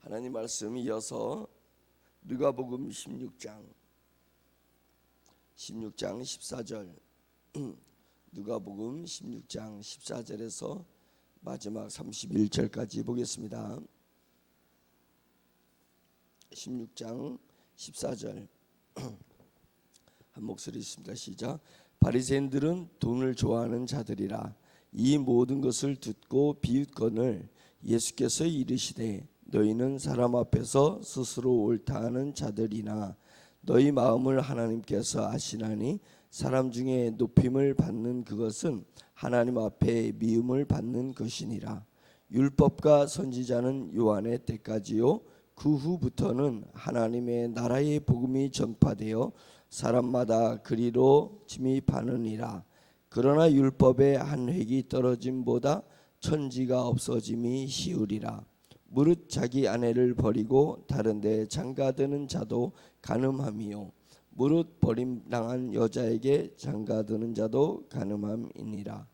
하나님 말씀 이어서 누가복음 16장 14절 누가복음 16장 14절에서 마지막 31절까지 보겠습니다. 16장 14절 한 목소리 있습니다. 시작. 바리새인들은 돈을 좋아하는 자들이라. 이 모든 것을 듣고 비웃거늘 예수께서 이르시되 너희는 사람 앞에서 스스로 옳다 하는 자들이나 너희 마음을 하나님께서 아시나니 사람 중에 높임을 받는 그것은 하나님 앞에 미움을 받는 것이니라. 율법과 선지자는 요한의 때까지요 그 후부터는 하나님의 나라의 복음이 전파되어 사람마다 그리로 침입하느니라. 그러나 율법의 한 획이 떨어짐보다 천지가 없어짐이 쉬우리라. 무릇 자기 아내를 버리고 다른 데 장가드는 자도 간음함이요 무릇 버림당한 여자에게 장가드는 자도 간음함이니라.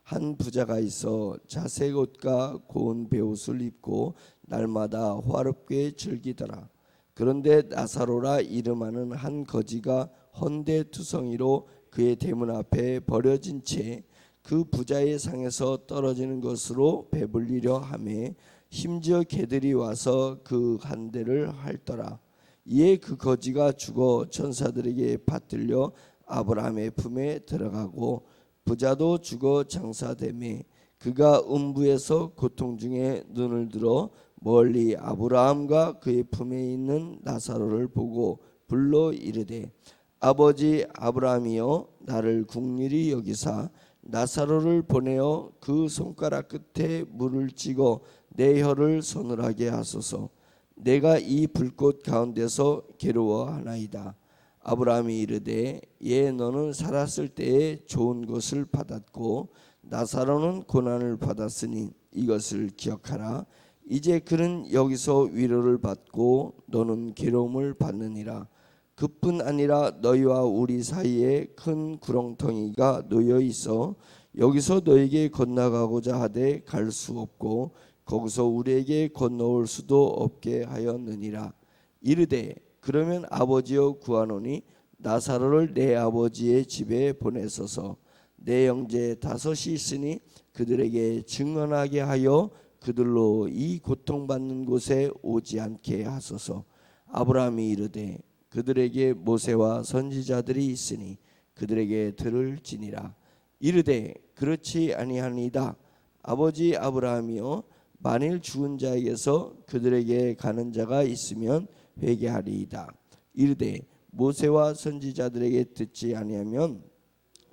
한 부자가 있어 자색 옷과 고운 베옷을 입고 날마다 화롭게 즐기더라. 그런데 나사로라 이름하는 한 거지가 헌데투성이로 그의 대문 앞에 버려진 채 그 부자의 상에서 떨어지는 것으로 배불리려 하매 심지어 개들이 와서 그 한 대를 핥더라. 이에 그 거지가 죽어 천사들에게 받들려 아브라함의 품에 들어가고 부자도 죽어 장사되매 그가 음부에서 고통 중에 눈을 들어 멀리 아브라함과 그의 품에 있는 나사로를 보고 불러 이르되 아버지 아브라함이여 나를 긍휼히 여기사 나사로를 보내어 그 손가락 끝에 물을 찍어 내 혀를 서늘하게 하소서. 내가 이 불꽃 가운데서 괴로워하나이다. 아브라함이 이르되 예 너는 살았을 때에 좋은 것을 받았고 나사로는 고난을 받았으니 이것을 기억하라. 이제 그는 여기서 위로를 받고 너는 괴로움을 받느니라. 그뿐 아니라 너희와 우리 사이에 큰 구렁텅이가 놓여 있어 여기서 너에게 건너가고자 하되 갈 수 없고 거기서 우리에게 건너올 수도 없게 하였느니라. 이르되 그러면 아버지여 구하노니 나사로를 내 아버지의 집에 보내소서. 내 형제 다섯이 있으니 그들에게 증언하게 하여 그들로 이 고통받는 곳에 오지 않게 하소서. 아브라함이 이르되 그들에게 모세와 선지자들이 있으니 그들에게 들을지니라. 이르되 그렇지 아니하니이다. 아버지 아브라함이여 만일 죽은 자에게서 그들에게 가는 자가 있으면 회개하리이다. 이르되 모세와 선지자들에게 듣지 아니하면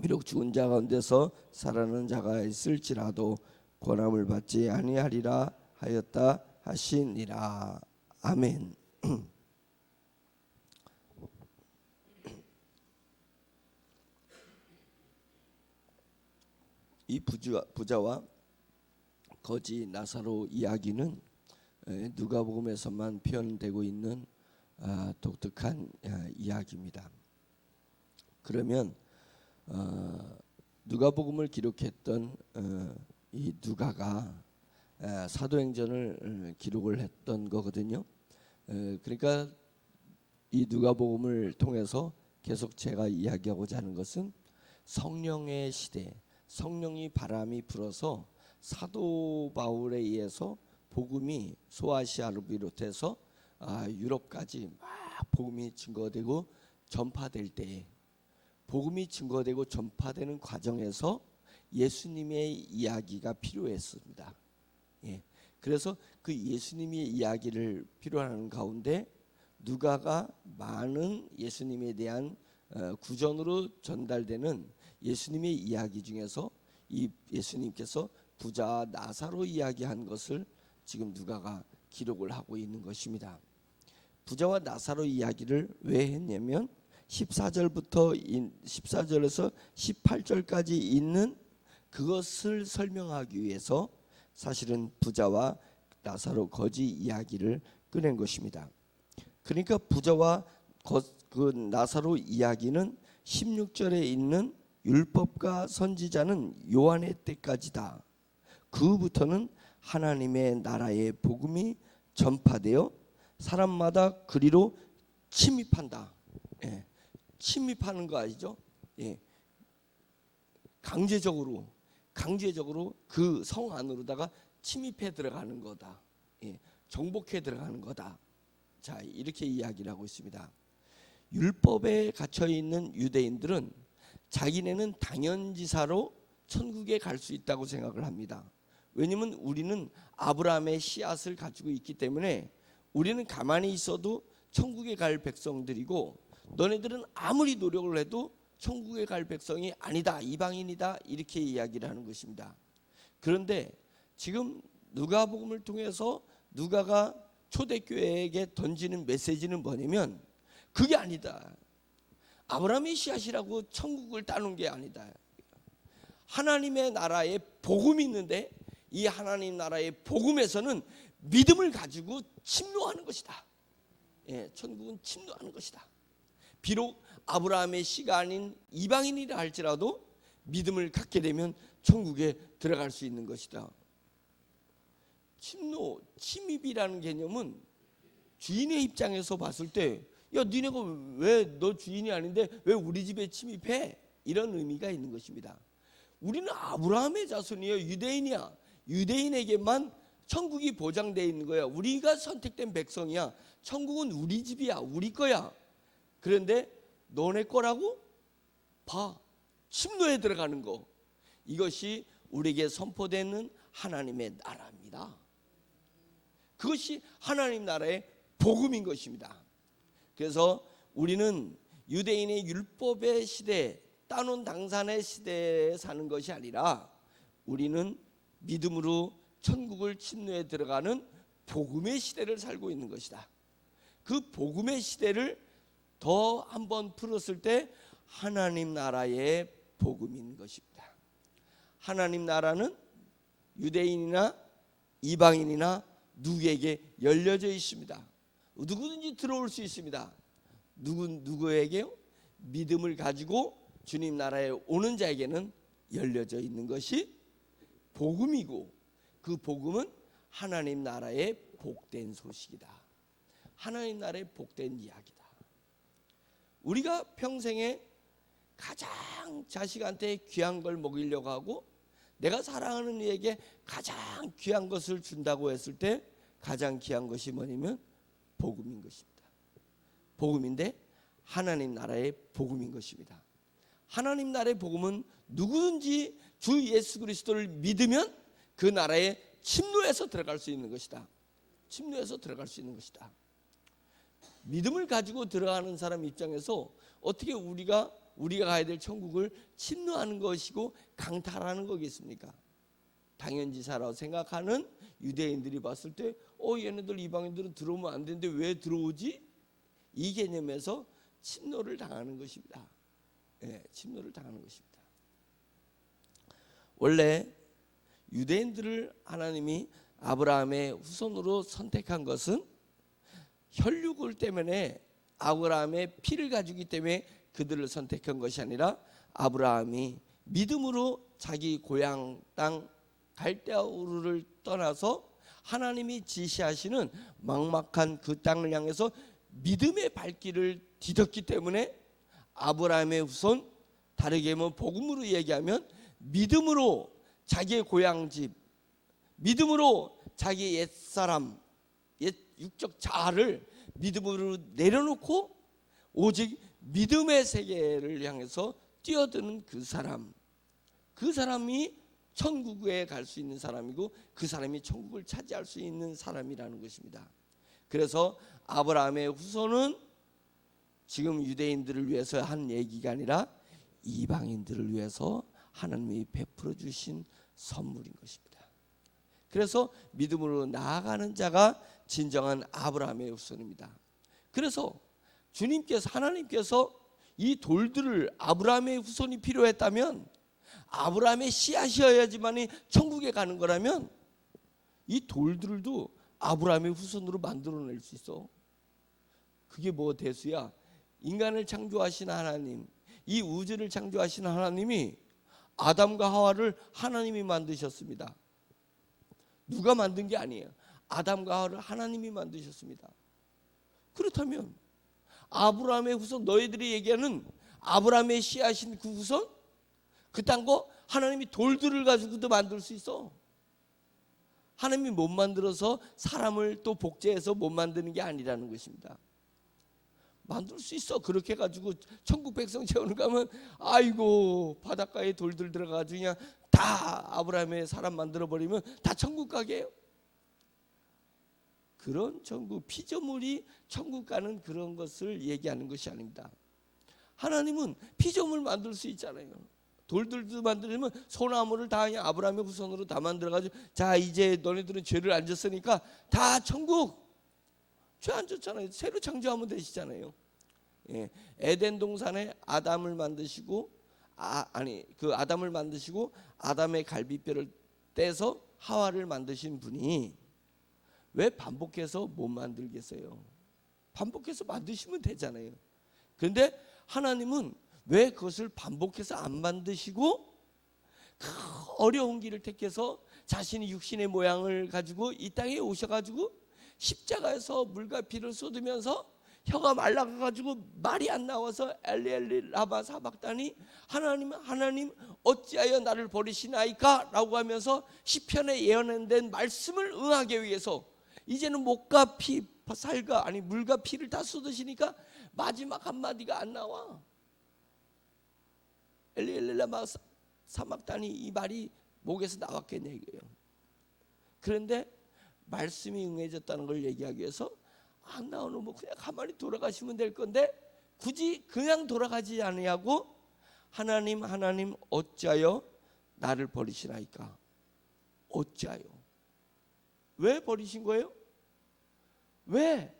비록 죽은 자 가운데서 살아나는 자가 있을지라도 권함을 받지 아니하리라 하였다 하시니라. 아멘. 이 부자와 거지 나사로 이야기는 누가복음에서만 표현되고 있는 독특한 이야기입니다. 그러면 누가복음을 기록했던 이 누가가 사도행전을 기록을 했던 거거든요. 그러니까 이 누가복음을 통해서 계속 제가 이야기하고자 하는 것은 성령의 시대, 성령이 바람이 불어서 사도 바울에 의해서 복음이 소아시아를 비롯해서 유럽까지 막 복음이 증거되고 전파될 때, 복음이 증거되고 전파되는 과정에서 예수님의 이야기가 필요했습니다. 예. 그래서 그 예수님의 이야기를 필요하는 가운데 누가가 많은 예수님에 대한 구전으로 전달되는 예수님의 이야기 중에서 이 예수님께서 부자와 나사로 이야기한 것을 지금 누가가 기록을 하고 있는 것입니다. 부자와 나사로 이야기를 왜 했냐면 14절에서 18절까지 있는 그것을 설명하기 위해서 사실은 부자와 나사로 거지 이야기를 꺼낸 것입니다. 그러니까 부자와 그 나사로 이야기는 16절에 있는 율법과 선지자는 요한의 때까지다. 그 후부터는 하나님의 나라의 복음이 전파되어 사람마다 그리로 침입한다. 예. 침입하는 거 아시죠? 예. 강제적으로 그 성 안으로다가 침입해 들어가는 거다. 예. 정복해 들어가는 거다. 자, 이렇게 이야기를 하고 있습니다. 율법에 갇혀 있는 유대인들은 자기네는 당연지사로 천국에 갈 수 있다고 생각을 합니다. 왜냐면 우리는 아브라함의 씨앗을 가지고 있기 때문에 우리는 가만히 있어도 천국에 갈 백성들이고, 너네들은 아무리 노력을 해도 천국에 갈 백성이 아니다, 이방인이다, 이렇게 이야기를 하는 것입니다. 그런데 지금 누가복음을 통해서 누가가 초대교회에게 던지는 메시지는 뭐냐면, 그게 아니다. 아브라함의 씨앗이라고 천국을 따는 게 아니다. 하나님의 나라에 복음이 있는데 이 하나님 나라의 복음에서는 믿음을 가지고 침노하는 것이다. 예, 천국은 침노하는 것이다. 비록 아브라함의 씨가 아닌 이방인이라 할지라도 믿음을 갖게 되면 천국에 들어갈 수 있는 것이다. 침입이라는 개념은 주인의 입장에서 봤을 때, 야, 니네가 왜 너 주인이 아닌데 왜 우리 집에 침입해? 이런 의미가 있는 것입니다. 우리는 아브라함의 자손이에요. 유대인이야. 유대인에게만 천국이 보장되어 있는 거야. 우리가 선택된 백성이야. 천국은 우리 집이야. 우리 거야. 그런데 너네 거라고? 봐. 침노에 들어가는 거. 이것이 우리에게 선포되는 하나님의 나라입니다. 그것이 하나님 나라의 복음인 것입니다. 그래서 우리는 유대인의 율법의 시대, 따놓은 당산의 시대에 사는 것이 아니라 우리는 믿음으로 천국을 침노에 들어가는 복음의 시대를 살고 있는 것이다. 그 복음의 시대를 더 한번 풀었을 때 하나님 나라의 복음인 것입니다. 하나님 나라는 유대인이나 이방인이나 누구에게 열려져 있습니다. 누구든지 들어올 수 있습니다. 누구에게요? 믿음을 가지고 주님 나라에 오는 자에게는 열려져 있는 것이 복음이고, 그 복음은 하나님 나라의 복된 소식이다. 하나님 나라의 복된 이야기다. 우리가 평생에 가장 자식한테 귀한 걸 먹이려고 하고 내가 사랑하는 이에게 가장 귀한 것을 준다고 했을 때 가장 귀한 것이 뭐냐면 복음인 것입니다. 복음인데 하나님 나라의 복음인 것입니다. 하나님 나라의 복음은 누구든지 주 예수 그리스도를 믿으면 그 나라에 침노해서 들어갈 수 있는 것이다. 침노해서 들어갈 수 있는 것이다. 믿음을 가지고 들어가는 사람 입장에서 어떻게 우리가 가야 될 천국을 침노하는 것이고 강탈하는 거겠습니까? 당연지사라고 생각하는 유대인들이 봤을 때 얘네들 이방인들은 들어오면 안 되는데 왜 들어오지? 이 개념에서 침노를 당하는 것입니다. 예, 침노를 당하는 것입니다. 원래 유대인들을 하나님이 아브라함의 후손으로 선택한 것은 혈육을 때문에 아브라함의 피를 가지기 때문에 그들을 선택한 것이 아니라 아브라함이 믿음으로 자기 고향 땅 갈대아 우르를 떠나서 하나님이 지시하시는 막막한 그 땅을 향해서 믿음의 발길을 디뎠기 때문에 아브라함의 후손, 다르게 하면 복음으로 얘기하면 믿음으로 자기의 고향집, 믿음으로 자기 옛사람, 옛 육적 자아를 믿음으로 내려놓고 오직 믿음의 세계를 향해서 뛰어드는 그 사람이 천국에 갈 수 있는 사람이고 그 사람이 천국을 차지할 수 있는 사람이라는 것입니다. 그래서 아브라함의 후손은 지금 유대인들을 위해서 한 얘기가 아니라 이방인들을 위해서 하나님이 베풀어 주신 선물인 것입니다. 그래서 믿음으로 나아가는 자가 진정한 아브라함의 후손입니다. 그래서 하나님께서 이 돌들을 아브라함의 후손이 필요했다면, 아브라함의 씨앗이어야지만이 천국에 가는 거라면 이 돌들도 아브라함의 후손으로 만들어낼 수 있어. 그게 뭐 대수야? 인간을 창조하신 하나님, 이 우주를 창조하신 하나님이 아담과 하와를 하나님이 만드셨습니다. 누가 만든 게 아니에요. 아담과 하와를 하나님이 만드셨습니다. 그렇다면 아브라함의 후손, 너희들이 얘기하는 아브라함의 씨앗인 그 후손, 그딴 거 하나님이 돌들을 가지고도 만들 수 있어. 하나님이 못 만들어서 사람을 또 복제해서 못 만드는 게 아니라는 것입니다. 만들 수 있어. 그렇게 가지고 천국 백성 채우는 거 하면 아이고 바닷가에 돌들 들어가지고 그냥 다 아브라함의 사람 만들어 버리면 다 천국 가게요. 그런 천국, 피조물이 천국 가는 그런 것을 얘기하는 것이 아닙니다. 하나님은 피조물 만들 수 있잖아요. 돌들도 만들면 소나무를 다 그냥 아브라함의 후손으로 다 만들어가지고 자 이제 너네들은 죄를 안 졌으니까 다 천국, 죄 안 졌잖아요. 새로 창조하면 되시잖아요. 예, 에덴 동산에 아담을 만드시고 그 아담을 만드시고 아담의 갈비뼈를 떼서 하와를 만드신 분이 왜 반복해서 못 만들겠어요? 반복해서 만드시면 되잖아요. 그런데 하나님은 왜 그것을 반복해서 안 만드시고 그 어려운 길을 택해서 자신이 육신의 모양을 가지고 이 땅에 오셔가지고 십자가에서 물과 피를 쏟으면서 혀가 말라가지고 말이 안 나와서 엘리 라마 사박다니 하나님 어찌하여 나를 버리시나이까 라고 하면서 시편에 예언된 말씀을 응하기 위해서 이제는 목과 피, 살과 물과 피를 다 쏟으시니까 마지막 한마디가 안 나와. 엘리 라마 사박다니 이 말이 목에서 나왔겠냐 이거예요. 그런데 말씀이 응해졌다는 걸 얘기하기 위해서 안 나오는 뭐 그냥 가만히 돌아가시면 될 건데 굳이 그냥 돌아가지 아니하고 하나님 어찌하여 나를 버리시나이까? 어찌하여? 왜 버리신 거예요? 왜?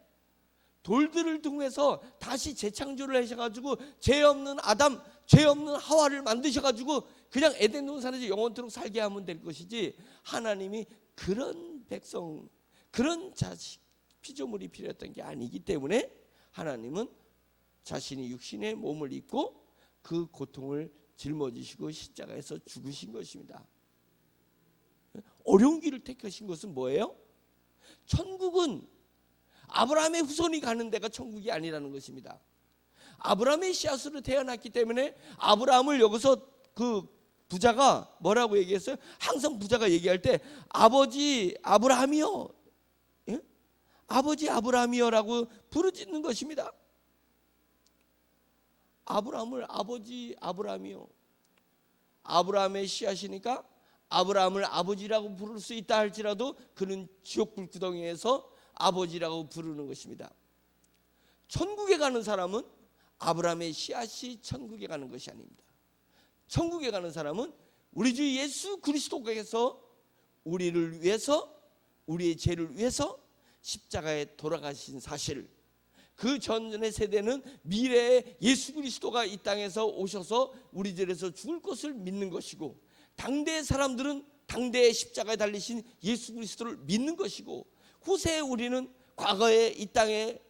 돌들을 통해서 다시 재창조를 하셔가지고 죄 없는 아담, 죄 없는 하와를 만드셔가지고 그냥 에덴 동산에서 영원토록 살게 하면 될 것이지, 하나님이 그런 백성, 그런 자식, 피조물이 필요했던 게 아니기 때문에 하나님은 자신이 육신의 몸을 입고 그 고통을 짊어지시고 십자가에서 죽으신 것입니다. 어려운 길을 택하신 것은 뭐예요? 천국은 아브라함의 후손이 가는 데가 천국이 아니라는 것입니다. 아브라함의 씨앗으로 태어났기 때문에 아브라함을 여기서 그 부자가 뭐라고 얘기했어요? 항상 부자가 얘기할 때 아버지 아브라함이요, 예? 아버지 아브라함이요라고 부르짖는 것입니다. 아브라함을 아버지 아브라함이요. 아브라함의 씨앗이니까 아브라함을 아버지라고 부를 수 있다 할지라도 그는 지옥 불구덩이에서 아버지라고 부르는 것입니다. 천국에 가는 사람은 아브라함의 씨앗이 천국에 가는 것이 아닙니다. 천국에 가는 사람은 우리 주 예수 그리스도께서 우리를 위해서, 우리의 죄를 위해서 십자가에 돌아가신 사실, 그 전의 세대는 미래에 예수 그리스도가 이 땅에서 오셔서 우리들에서 죽을 것을 믿는 것이고, 당대의 사람들은 당대의 십자가에 달리신 예수 그리스도를 믿는 것이고, 후세에 우리는 과거에 이 땅에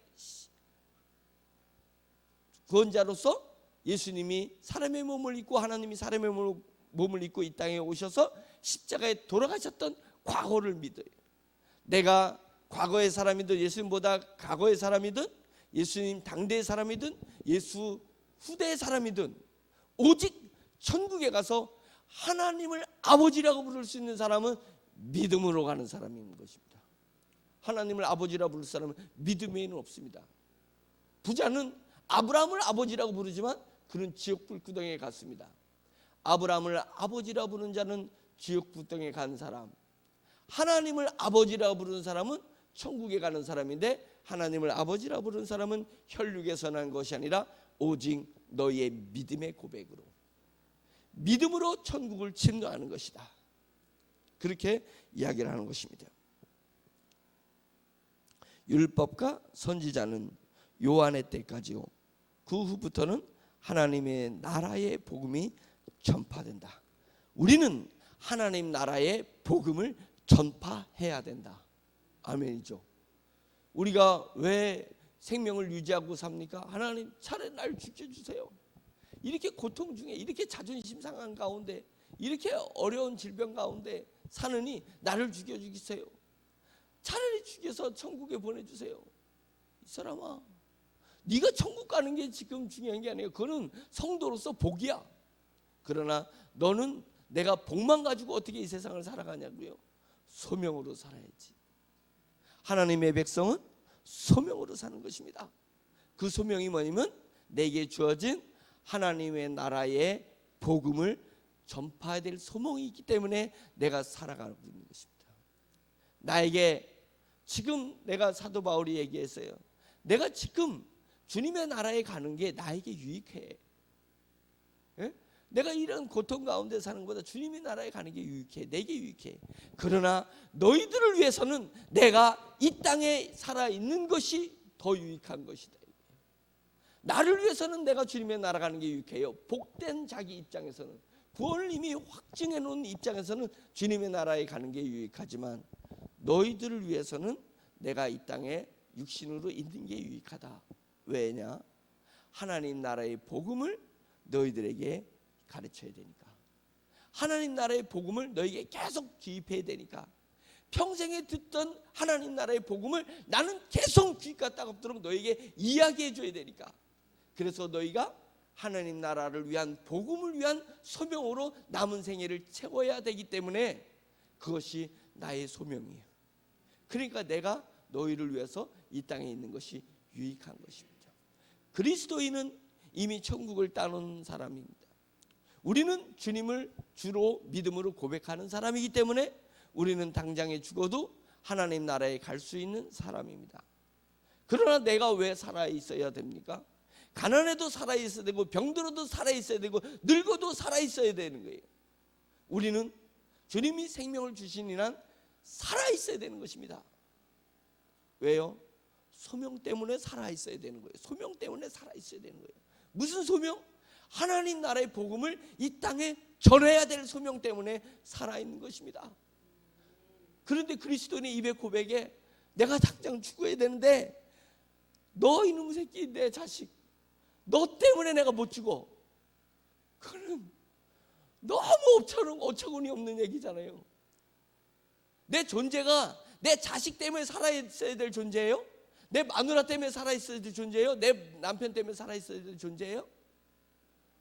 구원자로서 예수님이 사람의 몸을 입고, 하나님이 사람의 몸을 입고 이 땅에 오셔서 십자가에 돌아가셨던 과거를 믿어요. 내가 과거의 사람이든 예수님보다 과거의 사람이든 예수님 당대의 사람이든 예수 후대의 사람이든 오직 천국에 가서 하나님을 아버지라고 부를 수 있는 사람은 믿음으로 가는 사람인 것입니다. 하나님을 아버지라고 부를 사람은 믿음에는 없습니다. 부자는 아브라함을 아버지라고 부르지만 그는 지옥 불구덩이에 갔습니다. 아브라함을 아버지라고 부르는 자는 지옥 불구덩이에 간 사람, 하나님을 아버지라고 부르는 사람은 천국에 가는 사람인데, 하나님을 아버지라고 부르는 사람은 혈육에서 난 것이 아니라 오직 너희의 믿음의 고백으로, 믿음으로 천국을 침노하는 것이다. 그렇게 이야기를 하는 것입니다. 율법과 선지자는 요한의 때까지요, 그 후부터는 하나님의 나라의 복음이 전파된다. 우리는 하나님 나라의 복음을 전파해야 된다. 아멘이죠. 우리가 왜 생명을 유지하고 삽니까? 하나님 차라리 날 죽여주세요. 이렇게 고통 중에, 이렇게 자존심 상한 가운데, 이렇게 어려운 질병 가운데 사느니 나를 죽여주세요. 차라리 죽여서 천국에 보내주세요. 이 사람아, 네가 천국 가는 게 지금 중요한 게 아니에요. 그거는 성도로서 복이야. 그러나 너는 내가 복만 가지고 어떻게 이 세상을 살아가냐고요. 소명으로 살아야지. 하나님의 백성은 소명으로 사는 것입니다. 그 소명이 뭐냐면 내게 주어진 하나님의 나라의 복음을 전파해야 될 소명이 있기 때문에 내가 살아가고 있는 것입니다. 나에게 지금 내가 사도 바울이 얘기했어요. 내가 지금 주님의 나라에 가는 게 나에게 유익해. 예? 내가 이런 고통 가운데 사는 것보다 주님의 나라에 가는 게 유익해. 내게 유익해. 그러나 너희들을 위해서는 내가 이 땅에 살아있는 것이 더 유익한 것이다. 나를 위해서는 내가 주님의 나라 가는 게 유익해요. 복된 자기 입장에서는, 구원을 이미 확증해 놓은 입장에서는 주님의 나라에 가는 게 유익하지만 너희들을 위해서는 내가 이 땅에 육신으로 있는 게 유익하다. 왜냐? 하나님 나라의 복음을 너희들에게 가르쳐야 되니까. 하나님 나라의 복음을 너희에게 계속 기입해야 되니까. 평생에 듣던 하나님 나라의 복음을 나는 계속 귀가 따갑도록 너희에게 이야기해 줘야 되니까. 그래서 너희가 하나님 나라를 위한 복음을 위한 소명으로 남은 생애를 채워야 되기 때문에 그것이 나의 소명이에요. 그러니까 내가 너희를 위해서 이 땅에 있는 것이 유익한 것입니다. 그리스도인은 이미 천국을 따놓은 사람입니다. 우리는 주님을 주로 믿음으로 고백하는 사람이기 때문에 우리는 당장에 죽어도 하나님 나라에 갈 수 있는 사람입니다. 그러나 내가 왜 살아 있어야 됩니까? 가난해도 살아 있어야 되고 병들어도 살아 있어야 되고 늙어도 살아 있어야 되는 거예요. 우리는 주님이 생명을 주신 한 살아 있어야 되는 것입니다. 왜요? 소명 때문에 살아 있어야 되는 거예요. 소명 때문에 살아 있어야 되는 거예요. 무슨 소명? 하나님 나라의 복음을 이 땅에 전해야 될 소명 때문에 살아 있는 것입니다. 그런데 그리스도인의 입의 고백에 내가 당장 죽어야 되는데 너 이놈 새끼, 내 자식, 너 때문에 내가 못 죽어. 그거는 너무 어처구니 없는 얘기잖아요. 내 존재가 내 자식 때문에 살아있어야 될 존재예요? 내 마누라 때문에 살아있어야 될 존재예요? 내 남편 때문에 살아있어야 될 존재예요?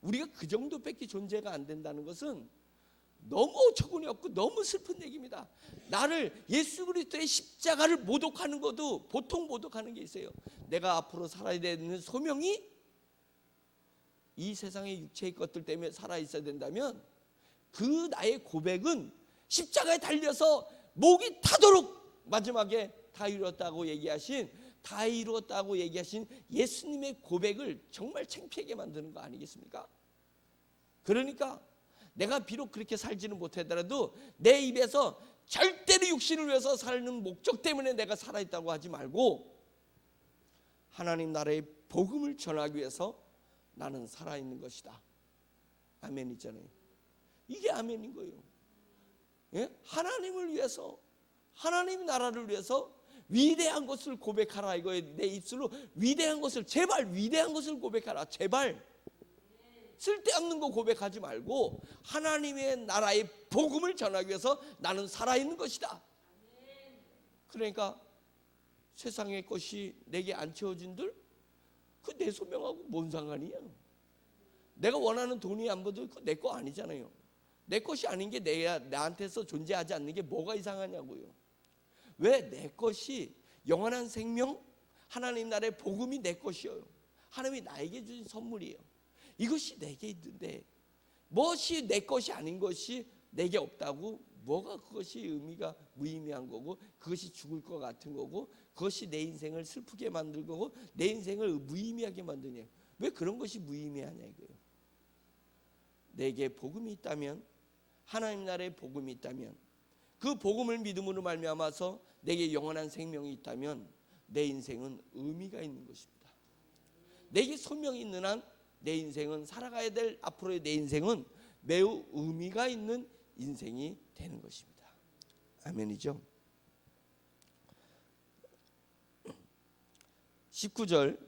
우리가 그 정도밖에 존재가 안 된다는 것은 너무 어처구니 없고 너무 슬픈 얘기입니다. 나를 예수 그리스도의 십자가를 모독하는 것도 보통 모독하는 게 있어요. 내가 앞으로 살아야 되는 소명이 이 세상의 육체의 것들 때문에 살아있어야 된다면 그 나의 고백은 십자가에 달려서 목이 타도록 마지막에 다 이루었다고 얘기하신 예수님의 고백을 정말 창피하게 만드는 거 아니겠습니까? 그러니까 내가 비록 그렇게 살지는 못하더라도 내 입에서 절대로 육신을 위해서 사는 목적 때문에 내가 살아있다고 하지 말고 하나님 나라의 복음을 전하기 위해서 나는 살아있는 것이다. 아멘 있잖아요. 이게 아멘인 거예요. 예? 하나님을 위해서, 하나님 나라를 위해서 위대한 것을 고백하라 이거예요. 내 입술로 위대한 것을, 제발 위대한 것을 고백하라. 제발 쓸데없는 거 고백하지 말고 하나님의 나라의 복음을 전하기 위해서 나는 살아있는 것이다. 그러니까 세상의 것이 내게 안 채워진들 그 내 소명하고 뭔 상관이야? 내가 원하는 돈이 안 벌어도 그거 내 거 아니잖아요. 내 것이 아닌 게 나한테서 존재하지 않는 게 뭐가 이상하냐고요. 왜? 내 것이 영원한 생명, 하나님 나라의 복음이 내 것이에요. 하나님이 나에게 주신 선물이에요. 이것이 내게 있는데 무엇이 내 것이 아닌 것이 내게 없다고 뭐가 그것이 의미가 무의미한 거고 그것이 죽을 것 같은 거고 그것이 내 인생을 슬프게 만들 거고 내 인생을 무의미하게 만드냐. 왜 그런 것이 무의미하냐 이거예요. 내게 복음이 있다면, 하나님 나라의 복음이 있다면, 그 복음을 믿음으로 말미암아서 내게 영원한 생명이 있다면 내 인생은 의미가 있는 것입니다. 내게 소명이 있는 한 내 인생은, 살아가야 될 앞으로의 내 인생은 매우 의미가 있는 인생이 되는 것입니다. 아멘이죠. 19절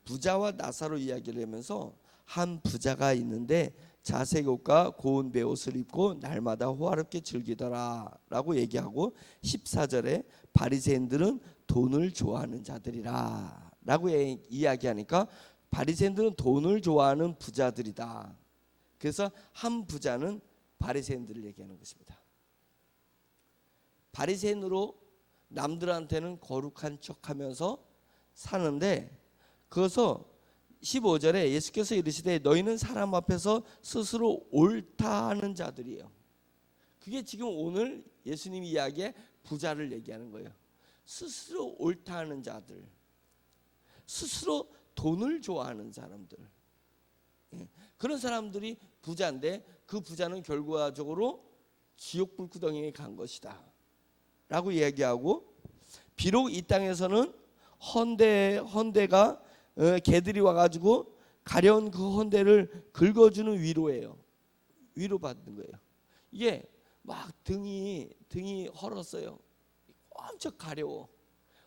부자와 나사로 이야기를 하면서 한 부자가 있는데 자색 옷과 고운 베옷을 입고 날마다 호화롭게 즐기더라 라고 얘기하고, 14절에 바리새인들은 돈을 좋아하는 자들이라 라고 이야기하니까 바리새인들은 돈을 좋아하는 부자들이다. 그래서 한 부자는 바리새인들을 얘기하는 것입니다. 바리새인으로 남들한테는 거룩한 척하면서 사는데, 그것서 15절에 예수께서 이르시되 너희는 사람 앞에서 스스로 옳다 하는 자들이에요. 그게 지금 오늘 예수님이 이야기해 부자를 얘기하는 거예요. 스스로 옳다 하는 자들, 스스로 돈을 좋아하는 사람들, 그런 사람들이 부자인데 그 부자는 결과적으로 지옥 불구덩이에 간 것이다 라고 이야기하고, 비록 이 땅에서는 헌대가 개들이 와가지고 가려운 그 헌대를 긁어주는 위로예요. 위로받는 거예요. 이게 막 등이 헐었어요. 엄청 가려워.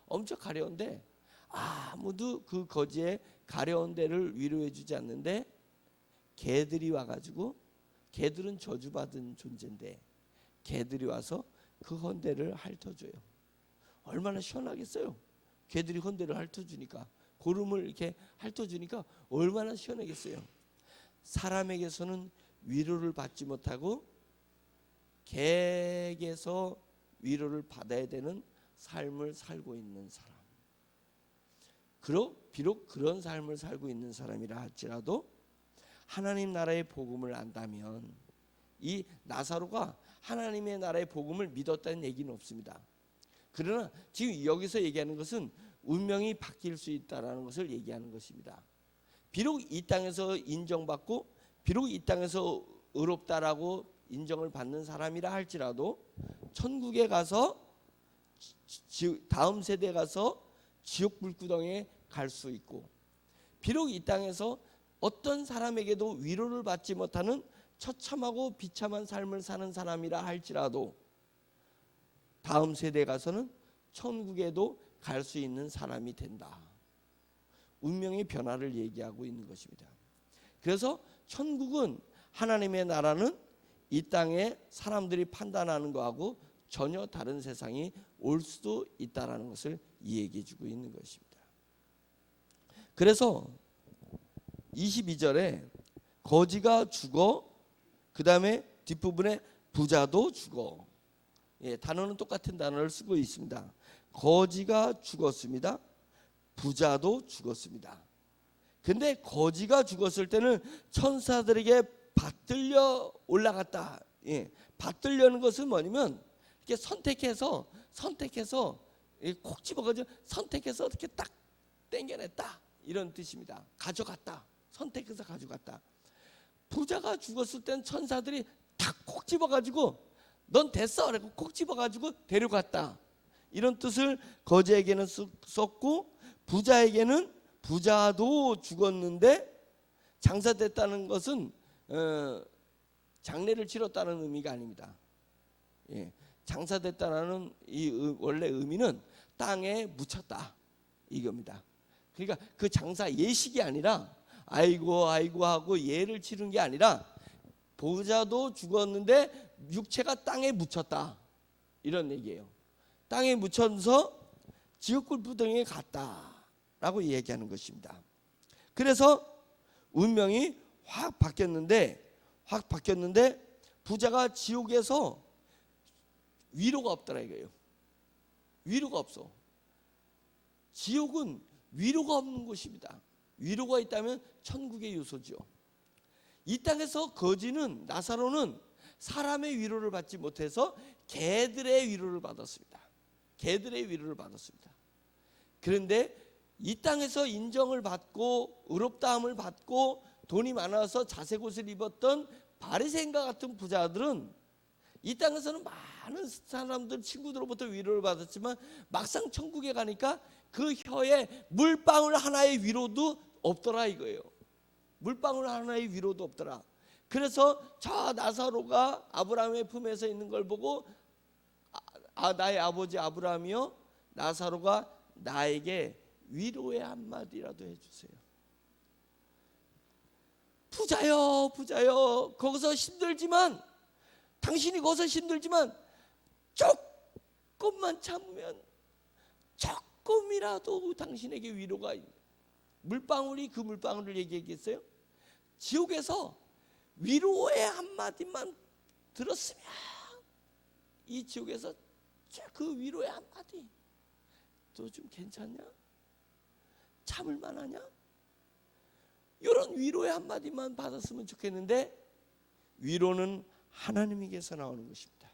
엄청 가려운데 아무도 그 거지의 가려운 데를 위로해 주지 않는데, 개들이 와가지고, 개들은 저주받은 존재인데 개들이 와서 그 헌대를 핥아줘요. 얼마나 시원하겠어요. 개들이 헌대를 핥아주니까, 고름을 이렇게 핥아주니까 얼마나 시원하겠어요. 사람에게서는 위로를 받지 못하고 개에게서 위로를 받아야 되는 삶을 살고 있는 사람, 비록 그런 삶을 살고 있는 사람이라 할지라도 하나님 나라의 복음을 안다면, 이 나사로가 하나님의 나라의 복음을 믿었다는 얘기는 없습니다. 그러나 지금 여기서 얘기하는 것은 운명이 바뀔 수 있다라는 것을 얘기하는 것입니다. 비록 이 땅에서 인정받고 비록 이 땅에서 의롭다라고 인정을 받는 사람이라 할지라도 천국에 가서, 다음 세대에 가서 지옥 불구덩이에 갈 수 있고, 비록 이 땅에서 어떤 사람에게도 위로를 받지 못하는 처참하고 비참한 삶을 사는 사람이라 할지라도 다음 세대에 가서는 천국에도 갈 수 있는 사람이 된다. 운명의 변화를 얘기하고 있는 것입니다. 그래서 천국은, 하나님의 나라는 이 땅에 사람들이 판단하는 거하고 전혀 다른 세상이 올 수도 있다라는 것을 이야기해 주고 있는 것입니다. 그래서 22절에 거지가 죽어, 그 다음에 뒷부분에 부자도 죽어. 단어는 똑같은 단어를 쓰고 있습니다. 거지가 죽었습니다. 부자도 죽었습니다. 근데 거지가 죽었을 때는 천사들에게 받들려 올라갔다. 받들려는 것은 뭐냐면 이렇게 선택해서 콕 집어가지고 선택해서 이렇게 딱 땡겨냈다, 이런 뜻입니다. 가져갔다. 선택해서 가져갔다. 부자가 죽었을 땐 천사들이 탁 콕 집어가지고 넌 됐어 그래고 콕 집어가지고 데려갔다, 이런 뜻을 거지에게는 썼고, 부자에게는 부자도 죽었는데 장사됐다는 것은 장례를 치렀다는 의미가 아닙니다. 장사됐다는 이 원래 의미는 땅에 묻혔다, 이겁니다. 그러니까 그 장사 예식이 아니라 아이고 하고 예를 치른 게 아니라, 부자도 죽었는데 육체가 땅에 묻혔다, 이런 얘기예요. 땅에 묻혀서 지옥 불구덩이에 갔다라고 얘기하는 것입니다. 그래서 운명이 확 바뀌었는데 부자가 지옥에서 위로가 없더라 이거예요. 위로가 없어. 지옥은 위로가 없는 곳입니다. 위로가 있다면 천국의 요소죠. 이 땅에서 거지는, 나사로는 사람의 위로를 받지 못해서 개들의 위로를 받았습니다. 개들의 위로를 받았습니다. 그런데 이 땅에서 인정을 받고 의롭다함을 받고 돈이 많아서 자색 옷을 입었던 바리새인과 같은 부자들은 이 땅에서는 많은 사람들, 친구들로부터 위로를 받았지만 막상 천국에 가니까 그 혀에 물방울 하나의 위로도 없더라 이거예요. 물방울 하나의 위로도 없더라. 그래서 저 나사로가 아브라함의 품에서 있는 걸 보고 나의 아버지 아브라함이요, 나사로가 나에게 위로의 한마디라도 해주세요. 부자요, 부자요. 거기서 힘들지만, 당신이 거기서 힘들지만 조금만 참으면 조금이라도 당신에게 위로가 있는, 물방울이 그 물방울을 얘기했겠어요? 지옥에서 위로의 한마디만 들었으면, 이 지옥에서 그 위로의 한마디, 너 좀 괜찮냐? 참을 만하냐? 이런 위로의 한마디만 받았으면 좋겠는데, 위로는 하나님에게서 나오는 것입니다.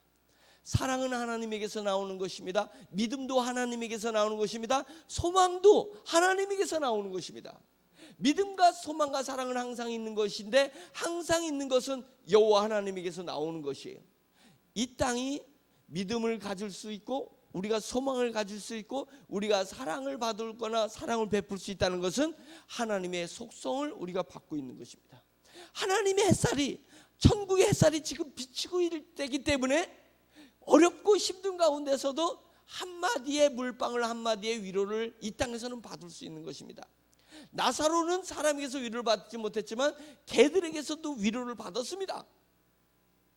사랑은 하나님에게서 나오는 것입니다. 믿음도 하나님에게서 나오는 것입니다. 소망도 하나님에게서 나오는 것입니다. 믿음과 소망과 사랑은 항상 있는 것인데, 항상 있는 것은 여호와 하나님에게서 나오는 것이에요. 이 땅이 믿음을 가질 수 있고, 우리가 소망을 가질 수 있고, 우리가 사랑을 받을 거나 사랑을 베풀 수 있다는 것은 하나님의 속성을 우리가 받고 있는 것입니다. 하나님의 햇살이, 천국의 햇살이 지금 비치고 있을 때이기 때문에 어렵고 힘든 가운데서도 한마디의 물방울, 한마디의 위로를 이 땅에서는 받을 수 있는 것입니다. 나사로는 사람에게서 위로를 받지 못했지만 개들에게서도 위로를 받았습니다.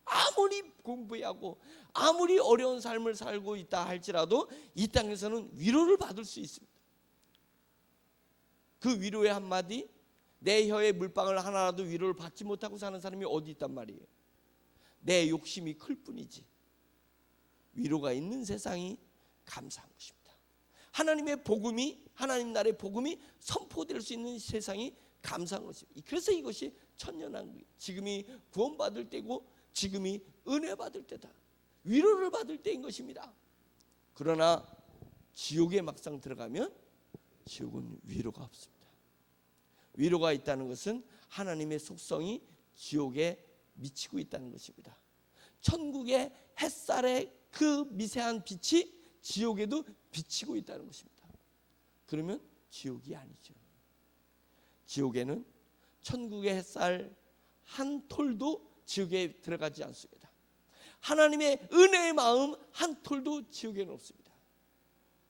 아무리 공부하고 아무리 어려운 삶을 살고 있다 할지라도 이 땅에서는 위로를 받을 수 있습니다. 그 위로의 한마디, 내 혀에 물방울 하나라도 위로를 받지 못하고 사는 사람이 어디 있단 말이에요. 내 욕심이 클 뿐이지. 위로가 있는 세상이 감사한 것입니다. 하나님의 복음이, 하나님 나라의 복음이 선포될 수 있는 세상이 감사한 것입니다. 그래서 이것이 천년왕국이에요. 지금이 구원받을 때고 지금이 은혜 받을 때다. 위로를 받을 때인 것입니다. 그러나 지옥에 막상 들어가면 지옥은 위로가 없습니다. 위로가 있다는 것은 하나님의 속성이 지옥에 미치고 있다는 것입니다. 천국의 햇살의 그 미세한 빛이 지옥에도 비치고 있다는 것입니다. 그러면 지옥이 아니죠. 지옥에는 천국의 햇살 한 톨도 지옥에 들어가지 않습니다. 하나님의 은혜의 마음 한 톨도 지옥에는 없습니다.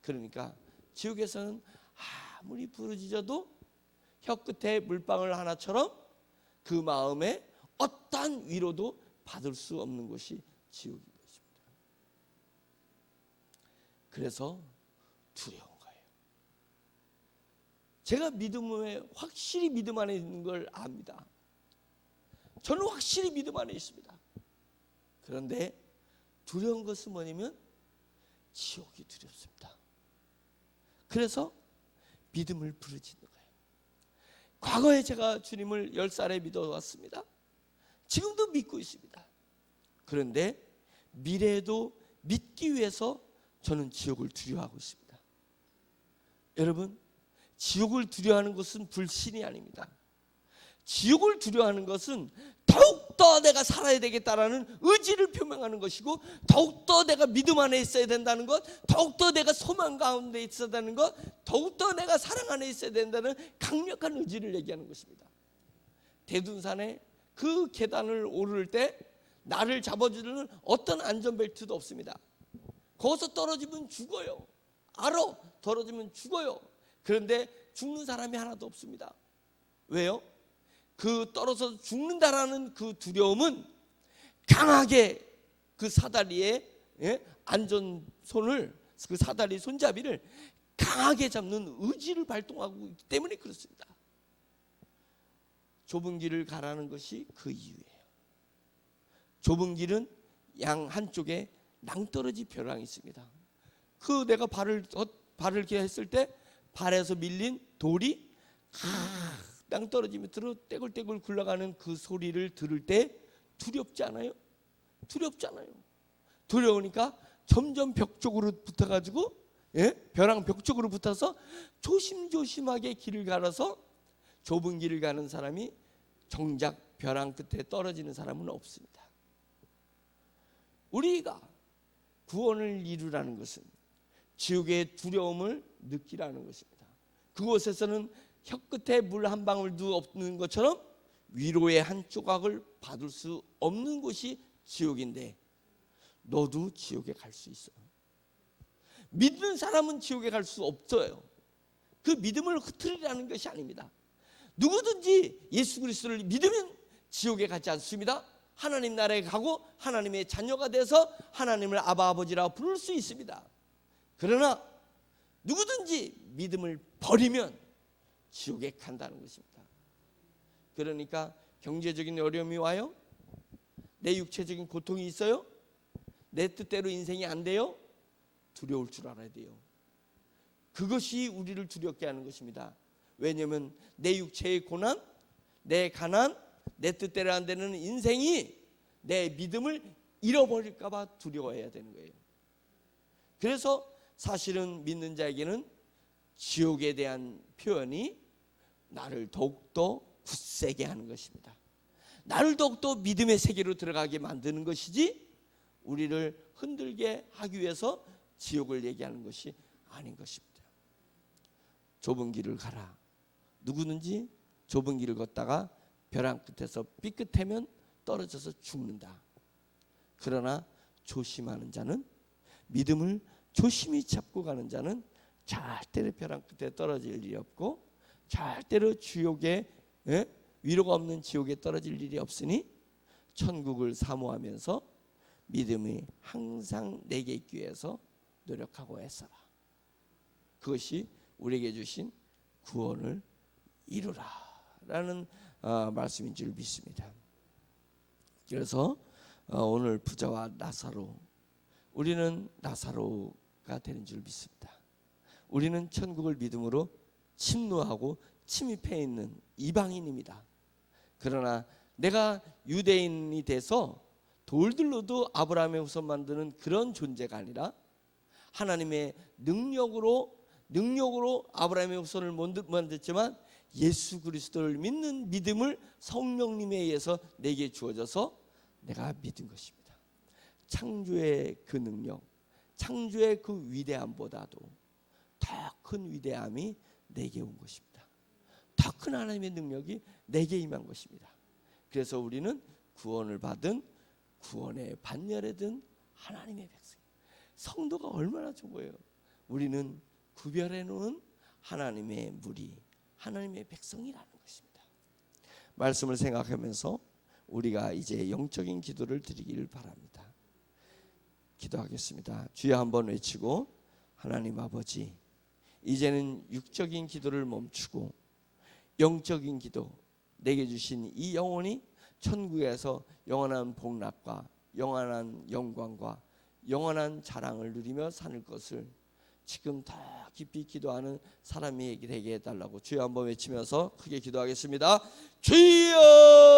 그러니까 지옥에서는 아무리 부르짖어도 혀끝에 물방울 하나처럼 그 마음에 어떠한 위로도 받을 수 없는 것이 지옥인 것입니다. 그래서 두려운 거예요. 제가 믿음에, 확실히 믿음 안에 있는 걸 압니다. 저는 확실히 믿음 안에 있습니다. 그런데 두려운 것은 뭐냐면 지옥이 두렵습니다. 그래서 믿음을 부르짖는 거예요. 과거에 제가 주님을 10살에 믿어왔습니다. 지금도 믿고 있습니다. 그런데 미래에도 믿기 위해서 저는 지옥을 두려워하고 있습니다. 여러분, 지옥을 두려워하는 것은 불신이 아닙니다. 지옥을 두려워하는 것은 더욱더 내가 살아야 되겠다라는 의지를 표명하는 것이고, 더욱더 내가 믿음 안에 있어야 된다는 것, 더욱더 내가 소망 가운데 있어야 되는 것, 더욱더 내가 사랑 안에 있어야 된다는 강력한 의지를 얘기하는 것입니다. 대둔산에 그 계단을 오를 때 나를 잡아주는 어떤 안전벨트도 없습니다. 거기서 떨어지면 죽어요. 알아, 떨어지면 죽어요. 그런데 죽는 사람이 하나도 없습니다. 왜요? 그 떨어져서 죽는다라는 그 두려움은 강하게 그 사다리에 안전손을, 그 사다리 손잡이를 강하게 잡는 의지를 발동하고 있기 때문에 그렇습니다. 좁은 길을 가라는 것이 그 이유예요. 좁은 길은 양 한쪽에 낭떠러지 벼랑이 있습니다. 그 내가 발을 이렇게 했을 때 발에서 밀린 돌이 땅 떨어지면서 떼굴떼굴 굴러가는 그 소리를 들을 때 두렵지 않아요? 두렵잖아요. 두려우니까 점점 벽 쪽으로 붙어가지고, 벼랑 벽 쪽으로 붙어서 조심조심하게 길을 갈아서 좁은 길을 가는 사람이 정작 벼랑 끝에 떨어지는 사람은 없습니다. 우리가 구원을 이루라는 것은 지옥의 두려움을 느끼라는 것입니다. 그곳에서는 혀끝에 물 한 방울도 없는 것처럼 위로의 한 조각을 받을 수 없는 곳이 지옥인데, 너도 지옥에 갈 수 있어. 믿는 사람은 지옥에 갈 수 없어요. 그 믿음을 흐트리라는 것이 아닙니다. 누구든지 예수 그리스도를 믿으면 지옥에 가지 않습니다. 하나님 나라에 가고 하나님의 자녀가 돼서 하나님을 아바 아버지라 부를 수 있습니다. 그러나 누구든지 믿음을 버리면 지옥에 간다는 것입니다. 그러니까 경제적인 어려움이 와요? 내 육체적인 고통이 있어요? 내 뜻대로 인생이 안 돼요? 두려울 줄 알아야 돼요. 그것이 우리를 두렵게 하는 것입니다. 왜냐하면 내 육체의 고난, 내 가난, 내 뜻대로 안 되는 인생이 내 믿음을 잃어버릴까 봐 두려워해야 되는 거예요. 그래서 사실은 믿는 자에게는 지옥에 대한 표현이 나를 더욱더 굳세게 하는 것입니다. 나를 더욱더 믿음의 세계로 들어가게 만드는 것이지 우리를 흔들게 하기 위해서 지옥을 얘기하는 것이 아닌 것입니다. 좁은 길을 가라. 누구든지 좁은 길을 걷다가 벼랑 끝에서 삐끗하면 떨어져서 죽는다. 그러나 조심하는 자는, 믿음을 조심히 잡고 가는 자는 절대로 벼랑 끝에 떨어질 일이 없고 절대로 지옥에, 위로가 없는 지옥에 떨어질 일이 없으니 천국을 사모하면서 믿음이 항상 내게 있기 위해서 노력하고 애써라. 그것이 우리에게 주신 구원을 이루라 라는 말씀인 줄 믿습니다. 그래서 오늘 부자와 나사로, 우리는 나사로가 되는 줄 믿습니다. 우리는 천국을 믿음으로 침노하고 침입해 있는 이방인입니다. 그러나 내가 유대인이 돼서 돌들로도 아브라함의 후손 만드는 그런 존재가 아니라 하나님의 능력으로 아브라함의 후손을 만들지만 예수 그리스도를 믿는 믿음을 성령님에 의해서 내게 주어져서 내가 믿은 것입니다. 창조의 그 능력, 창조의 그 위대함보다도 더 큰 위대함이 내게 온 것입니다. 더 큰 하나님의 능력이 내게 임한 것입니다. 그래서 우리는 구원을 받은, 구원의 반열에 든 하나님의 백성. 성도가 얼마나 좋은 거예요. 우리는 구별해 놓은 하나님의 무리, 하나님의 백성이라는 것입니다. 말씀을 생각하면서 우리가 이제 영적인 기도를 드리기를 바랍니다. 기도하겠습니다. 주여 한번 외치고, 하나님 아버지, 이제는 육적인 기도를 멈추고 영적인 기도, 내게 주신 이 영혼이 천국에서 영원한 복락과 영원한 영광과 영원한 자랑을 누리며 사는 것을 지금 더 깊이 기도하는 사람이 되게 해달라고 주여 한번 외치면서 크게 기도하겠습니다. 주여!